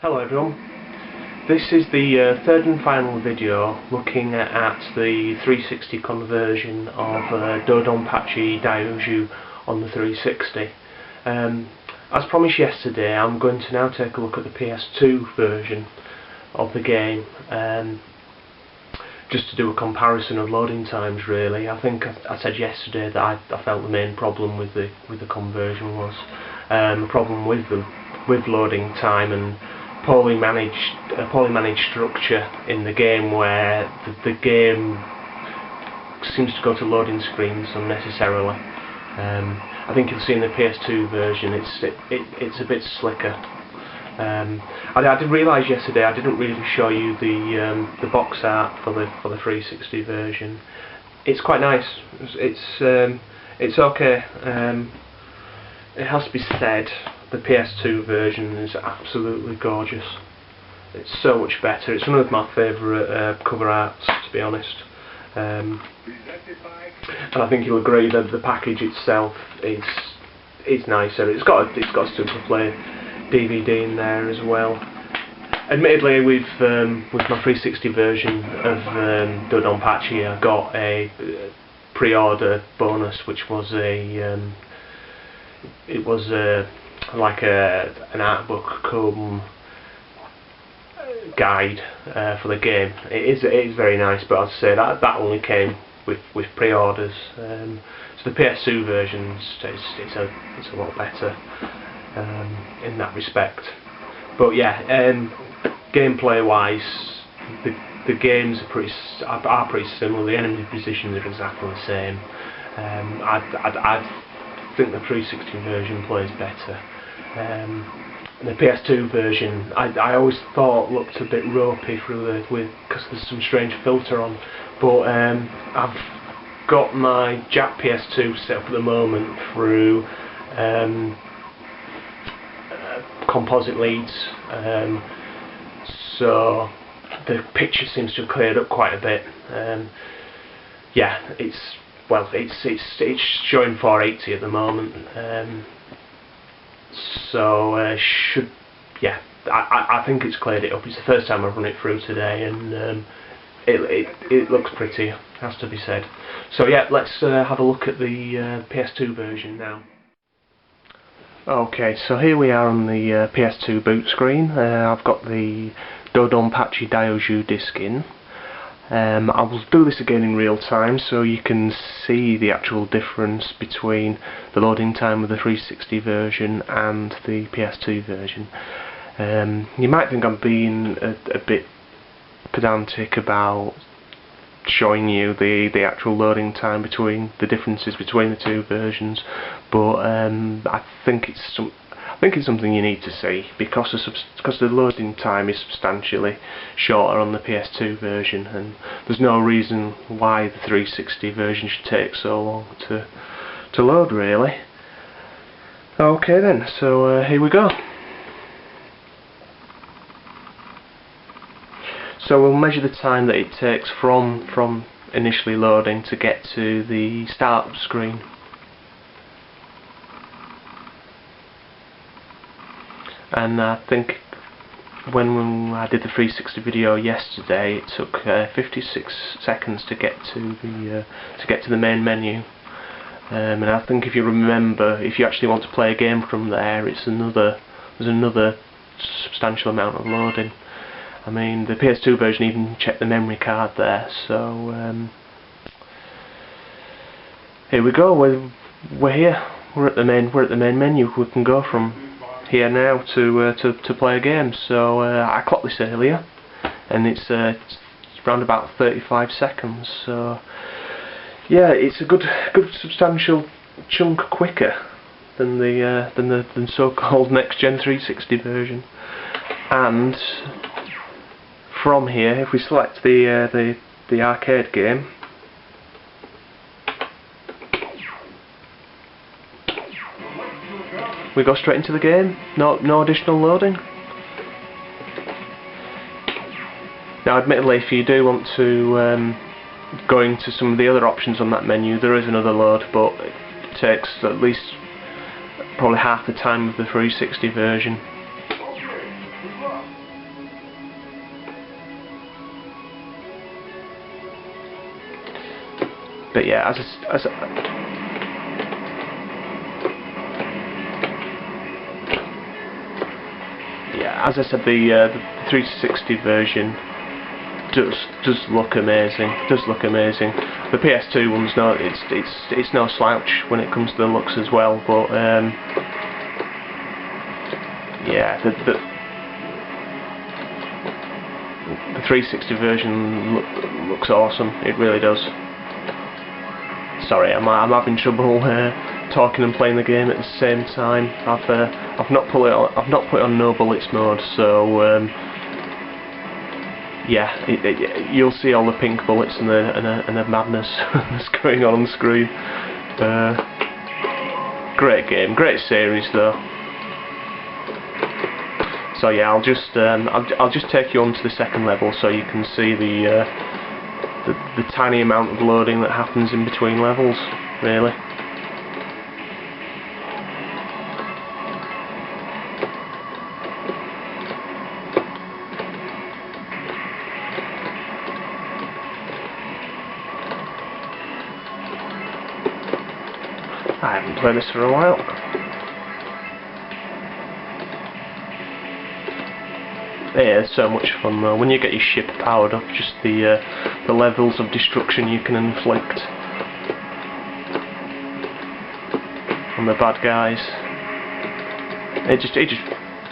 Hello everyone, this is the third and final video looking at the 360 conversion of Dodonpachi Daioju on the 360. As promised yesterday, I'm going to now take a look at the PS2 version of the game, just to do a comparison of loading times really. I think I said yesterday that I felt the main problem with the conversion was a problem with loading time and poorly managed structure in the game, where the game seems to go to loading screens unnecessarily. I think you'll see in the PS2 version it's a bit slicker. I did realise yesterday I didn't really show you the box art for the 360 version. It's quite nice. It's okay. It has to be said, the PS2 version is absolutely gorgeous. It's so much better. It's one of my favourite cover arts, to be honest. And I think you'll agree that the package itself is nicer. It's got a Super Play DVD in there as well. Admittedly, with my 360 version of Dodonpachi, I got a pre-order bonus, which was like an art book cum guide for the game. It is very nice, but I'd say that only came with pre-orders. So the PS2 version it's a lot better in that respect. But yeah, gameplay wise, the games are pretty similar. The enemy positions are exactly the same. I think the 360 version plays better. The PS2 version, I always thought looked a bit ropey because there's some strange filter on. But I've got my Jap PS2 set up at the moment through composite leads, so the picture seems to have cleared up quite a bit. Yeah, it's showing 480 at the moment, so I think it's cleared it up. It's the first time I've run it through today, and it looks pretty, has to be said. So yeah, let's have a look at the PS2 version now. Okay, so here we are on the PS2 boot screen. I've got the Dodonpachi Daioju disc in. I will do this again in real time so you can see the actual difference between the loading time of the 360 version and the PS2 version. You might think I'm being a bit pedantic about showing you the actual loading time between the differences between the two versions, but I think it's something you need to see, because the loading time is substantially shorter on the PS2 version, and there's no reason why the 360 version should take so long to load really. Okay then, so here we go. So we'll measure the time that it takes from initially loading to get to the start screen. And I think when I did the 360 video yesterday, it took 56 seconds to get to the main menu. And I think if you remember, if you actually want to play a game from there, there's another substantial amount of loading. I mean, the PS2 version even checked the memory card there. So here we go. We're here. We're at the main menu. We can go from here now to play a game. So I clocked this earlier, and it's around about 35 seconds. So yeah, it's a good substantial chunk quicker than the so-called next-gen 360 version. And from here, if we select the arcade game, we go straight into the game. No additional loading. Now, admittedly, if you do want to go into some of the other options on that menu, there is another load, but it takes at least probably half the time of the 360 version. But yeah, as I said, the 360 version does look amazing. The PS2 one's it's no slouch when it comes to the looks as well. But yeah, the 360 version looks awesome. It really does. Sorry, I'm having trouble talking and playing the game at the same time. I've not put it on no bullets mode, so yeah, you'll see all the pink bullets and the madness that's going on the screen. Great game, great series though. So yeah, I'll just take you on to the second level so you can see the tiny amount of loading that happens in between levels, really. I haven't played this for a while. Yeah, it's so much fun though. When you get your ship powered up, just the levels of destruction you can inflict on the bad guys.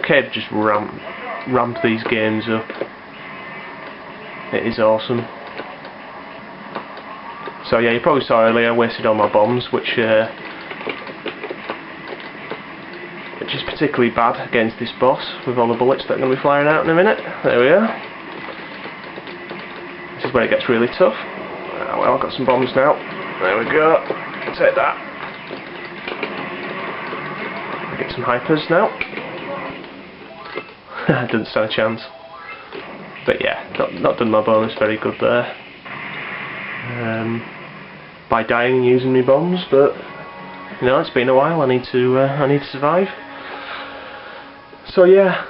Cave just ramped these games up. It is awesome. So yeah, you probably saw earlier I wasted all my bombs, which is particularly bad against this boss with all the bullets that are going to be flying out in a minute. There we are. This is where it gets really tough. Well, I've got some bombs now. There we go. Take that. Get some hypers now. Didn't stand a chance. But yeah, not done my bonus very good there. By dying and using my bombs, but you know, it's been a while. I need to survive. So yeah,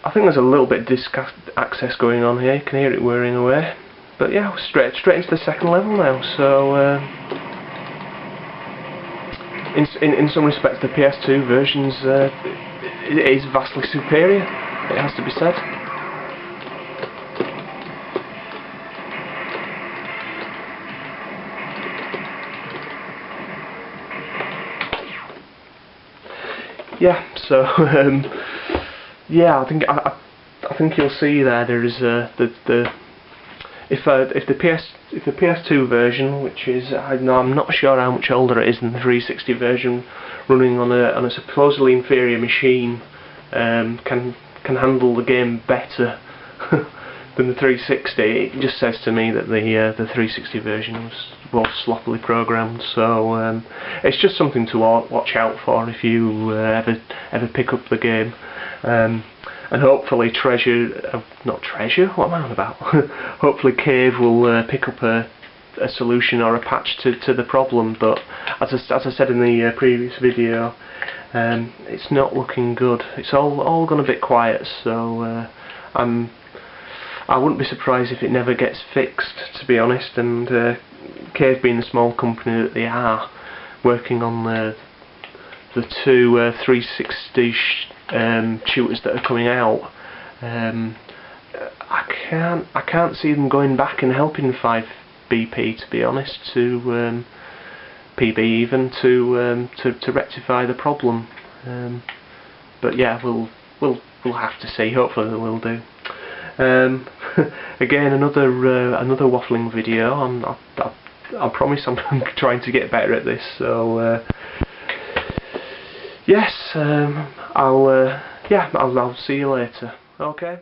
I think there's a little bit of disk access going on here. You can hear it whirring away. But yeah, we're straight into the second level now. So in some respects, the PS2 version's it is vastly superior. It has to be said. Yeah, so yeah, I think you'll see there is if the PS2 version, which is I'm not sure how much older it is than the 360 version, running on a supposedly inferior machine, can handle the game better than the 360. It just says to me that the 360 version was more sloppily programmed. So it's just something to watch out for if you ever pick up the game. And hopefully not Treasure, what am I on about? Hopefully Cave will pick up a solution or a patch to the problem, but as I said in the previous video, it's not looking good. It's all gone a bit quiet, so I wouldn't be surprised if it never gets fixed, to be honest. And Cave being the small company that they are, working on the two 360 shooters that are coming out, I can't see them going back and helping 5BP, to be honest, to PB even, to rectify the problem. But yeah, we'll have to see. Hopefully they will do. Again, another waffling video. I promise I'm trying to get better at this. So yes, I'll see you later. Okay.